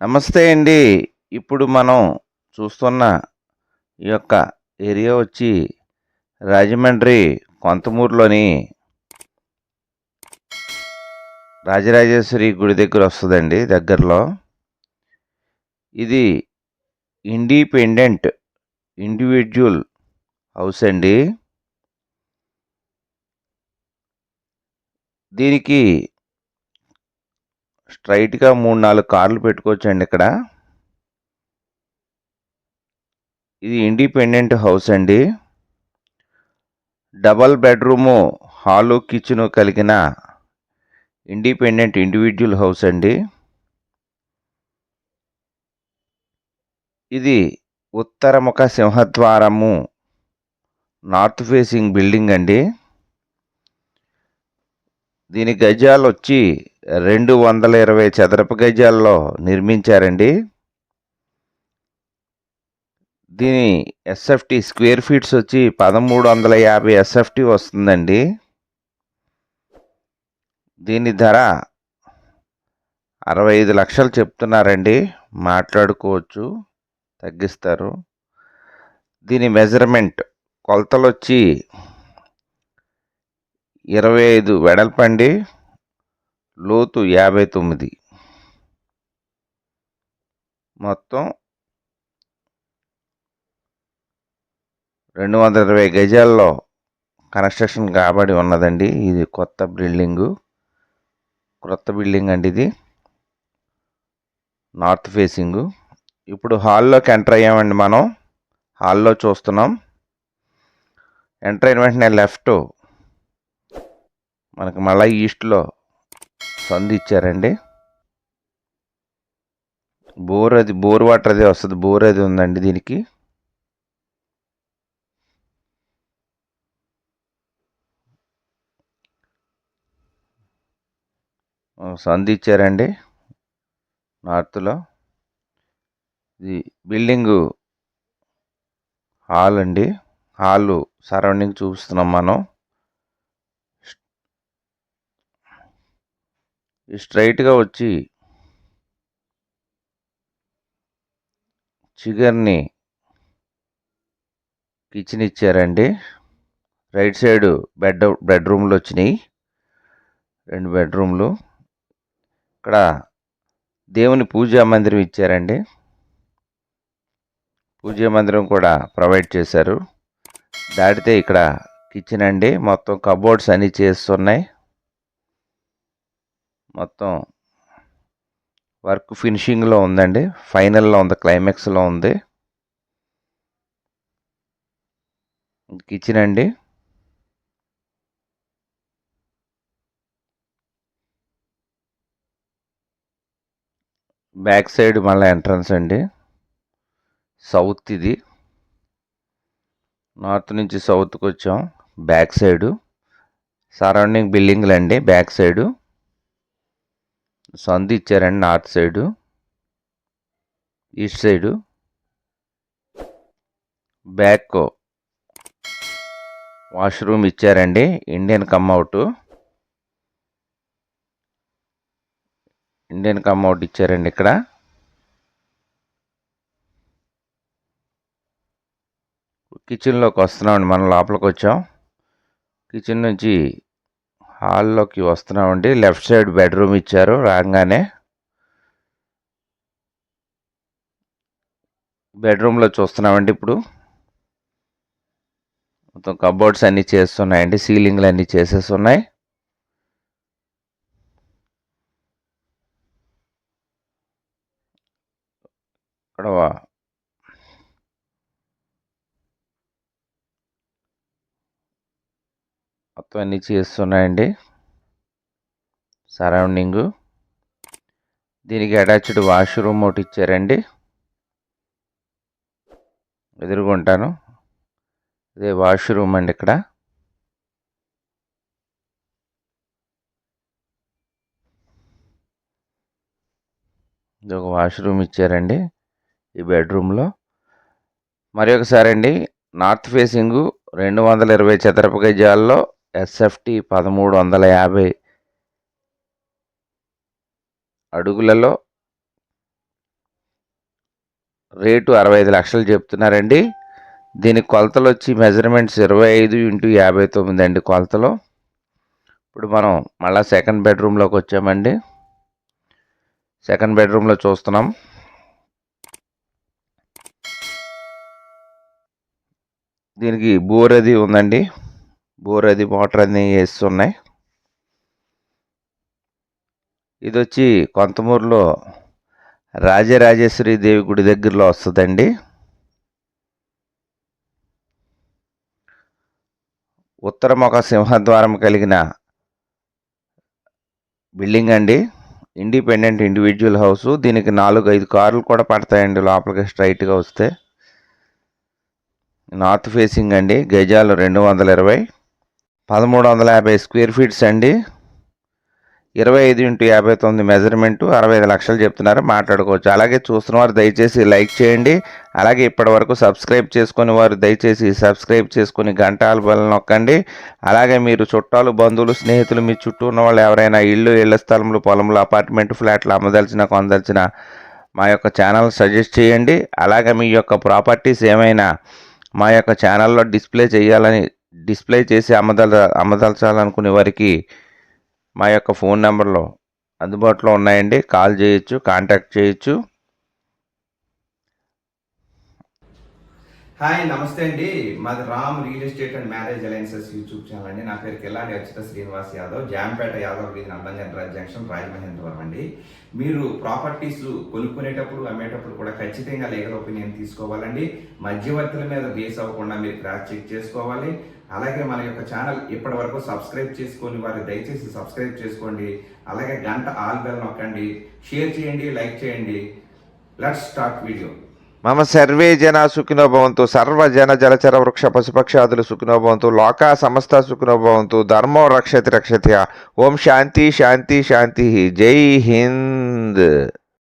నమస్తే అండి. ఇప్పుడు మనం చూస్తున్న ఈ యొక్క ఏరియా వచ్చి రాజమండ్రి కొంతమూరులోని రాజరాజేశ్వరి గుడి దగ్గర వస్తుందండి దగ్గరలో. ఇది ఇండిపెండెంట్ ఇండివిడ్యువల్ హౌస్ అండి. దీనికి స్ట్రైట్‌గా 3, 4 కార్లు పెట్టుకోవచ్చండి ఇక్కడ. ఇది ఇండిపెండెంట్ హౌస్ అండి. డబల్ బెడ్‌రూము, హాలు, కిచెను కలిగిన ఇండిపెండెంట్ ఇండివిడ్యువల్ హౌస్ అండి. ఇది ఉత్తరముఖ సింహద్వారము నార్త్ ఫేసింగ్ బిల్డింగ్ అండి. దీని గజాలొచ్చి 220 చదరపు గజాల్లో నిర్మించారండి. దీని ఎస్ఎఫ్టీ స్క్వేర్ ఫీట్స్ వచ్చి 1350 ఎస్ఎఫ్టీ వస్తుందండి. దీని ధర 65 లక్షలు చెప్తున్నారండి. మాట్లాడుకోవచ్చు, తగ్గిస్తారు. దీని మెజర్మెంట్ కొలతలొచ్చి 25 వెడల్పండి, లోతు 59. మొత్తం 220 గజాల్లో కన్స్ట్రక్షన్ కాబడి ఉన్నదండి. ఇది కొత్త బిల్డింగ్ అండి. ఇది నార్త్ ఫేసింగు. ఇప్పుడు హాల్లోకి ఎంటర్ అయ్యామండి. మనం హాల్లో చూస్తున్నాం. ఎంటర్ అయిన వెంటనే లెఫ్ట్ మనకి మళ్ళీ ఈస్ట్లో సందు ఇచ్చారండి. బోర్ వాటర్ అది వస్తుంది. బోర్ అది ఉందండి దీనికి. సందు ఇచ్చారండి నార్త్లో. ఇది బిల్డింగు హాల్ అండి. హాలు సరౌండింగ్ చూస్తున్నాం మనం. స్ట్రైట్గా వచ్చి చిగర్ని కిచెన్ ఇచ్చారండి. రైట్ సైడ్ బెడ్రూమ్లు వచ్చినాయి, 2 బెడ్రూమ్లు. ఇక్కడ దేవుని పూజా మందిరం ఇచ్చారండి. పూజా మందిరం కూడా ప్రొవైడ్ చేశారు. దాటితే ఇక్కడ కిచెన్ అండి. మొత్తం కబోర్డ్స్ అన్నీ చేస్తున్నాయి. మొత్తం వర్క్ ఫినిషింగ్లో ఉందండి. ఫైనల్లో ఉంది, క్లైమాక్స్లో ఉంది. కిచెన్ అండి. బ్యాక్ సైడ్ మళ్ళీ ఎంట్రన్స్ అండి. సౌత్ ఇది. నార్త్ నుంచి సౌత్కి వచ్చాం. బ్యాక్ సైడు సరౌండింగ్ బిల్డింగ్లు అండి. బ్యాక్ సైడు సందు ఇచ్చారండి. North side, east side. Back washroom ఇచ్చారండి. ఇండియన్ కమ్అవుట్ ఇచ్చారండి. ఇక్కడ కిచెన్లోకి వస్తున్నామండి. మనం లోపలికి వచ్చాం. కిచెన్ నుంచి హాల్లోకి వస్తున్నామండి. లెఫ్ట్ సైడ్ బెడ్రూమ్ ఇచ్చారు. రాగానే బెడ్రూమ్లో చూస్తున్నామండి. ఇప్పుడు మొత్తం కబోర్డ్స్ అన్నీ చేస్తున్నాయండి. సీలింగ్లు అన్నీ చేసేస్తున్నాయి. ఇక్కడ మొత్తం అన్నీ చేస్తున్నాయండి. సరౌండింగు. దీనికి అటాచ్డ్ వాష్రూమ్ ఒకటి ఇచ్చారండి. ఎదురుగుంటాను ఇదే వాష్రూమ్ అండి. ఇక్కడ ఇది ఒక వాష్రూమ్ ఇచ్చారండి ఈ బెడ్రూమ్లో. మరి ఒకసారి అండి, నార్త్ ఫేసింగు 220 చదరపు గజాల్లో ఎస్ఎఫ్టీ 1350 అడుగులలో రేటు 65 లక్షలు చెప్తున్నారండి. దీని కొలతలు వచ్చి మెజర్మెంట్స్ 25x59 అండి కొలతలు. ఇప్పుడు మనం మళ్ళీ సెకండ్ బెడ్రూమ్లోకి వచ్చామండి. సెకండ్ బెడ్రూమ్లో చూస్తున్నాం. దీనికి బోర్ అది ఉందండి. బోర్ అది మోటార్ అన్నీ వేస్తున్నాయి. ఇది వచ్చి కొంతమూరులో రాజరాజేశ్వరి దేవి గుడి దగ్గరలో వస్తుందండి. ఉత్తరముఖ సింహద్వారం కలిగిన బిల్డింగ్ అండి. Independent individual house. దీనికి 4-5 కార్లు కూడా పడతాయండి లోపలికి స్ట్రైట్గా వస్తే. నార్త్ ఫేసింగ్ అండి. గజాలు 220, 1350 స్క్వేర్ ఫీట్స్ అండి. 25x59 మెజర్మెంటు, 65 లక్షలు చెప్తున్నారు. మాట్లాడుకోవచ్చు. అలాగే చూస్తున్నవారు దయచేసి లైక్ చేయండి. అలాగే ఇప్పటివరకు సబ్స్క్రైబ్ చేసుకుని వారు దయచేసి సబ్స్క్రైబ్ చేసుకుని గంటల బెల్ నొక్కండి. అలాగే మీరు చుట్టాలు, బంధువులు, స్నేహితులు, మీ చుట్టూ ఉన్న వాళ్ళు ఎవరైనా ఇళ్ల స్థలంలో, పొలంలో, అపార్ట్మెంట్, ఫ్లాట్లు అమ్మదలిచిన, కొనదలిచిన మా యొక్క ఛానల్ సజెస్ట్ చేయండి. అలాగే మీ యొక్క ప్రాపర్టీస్ ఏమైనా మా యొక్క ఛానల్లో డిస్ప్లే చేసి అమ్మదలచాలనుకునే వారికి మా యొక్క ఫోన్ నెంబర్లో అందుబాటులో ఉన్నాయండి. కాల్ చేయొచ్చు, కాంటాక్ట్ చేయొచ్చు. హాయ్, నమస్తే అండి. మాది Ram real estate and marriage alliances YouTube channel అండి. నా పేరు కిల్లాడి అచ్యుత శ్రీనివాస్ యాదవ్, జాంపేట యాదవ్ వీధి నందంగన్ జంక్షన్, రాజమహేంద్రవరం అండి. మీరు ప్రాపర్టీస్ కొనుక్కునేటప్పుడు, అమ్మేటప్పుడు కూడా ఖచ్చితంగా లీగల్ ఒపీనియన్ తీసుకోవాలండి. మధ్యవర్తుల మీద బేస్ అవ్వకుండా మీరు క్రాస్ చెక్ చేసుకోవాలి. అలాగే మన యొక్క ఛానల్ ఇప్పటి వరకు సబ్స్క్రైబ్ చేసుకొని వారు దయచేసి సబ్స్క్రైబ్ చేసుకోండి. అలాగే గంట ఆల్ బెల్ నొక్కండి, షేర్ చేయండి, లైక్ చేయండి. Let's start video. మమ సర్వే జన సుఖినో భవంతు. సర్వజన జలచర వృక్ష పశుపక్షాదులు సుఖినో భవంతు. లోకా సమస్త సుఖినో భవంతు. ధర్మో రక్షతి రక్షతి. ఓం శాంతి శాంతి శాంతి. జై హింద్.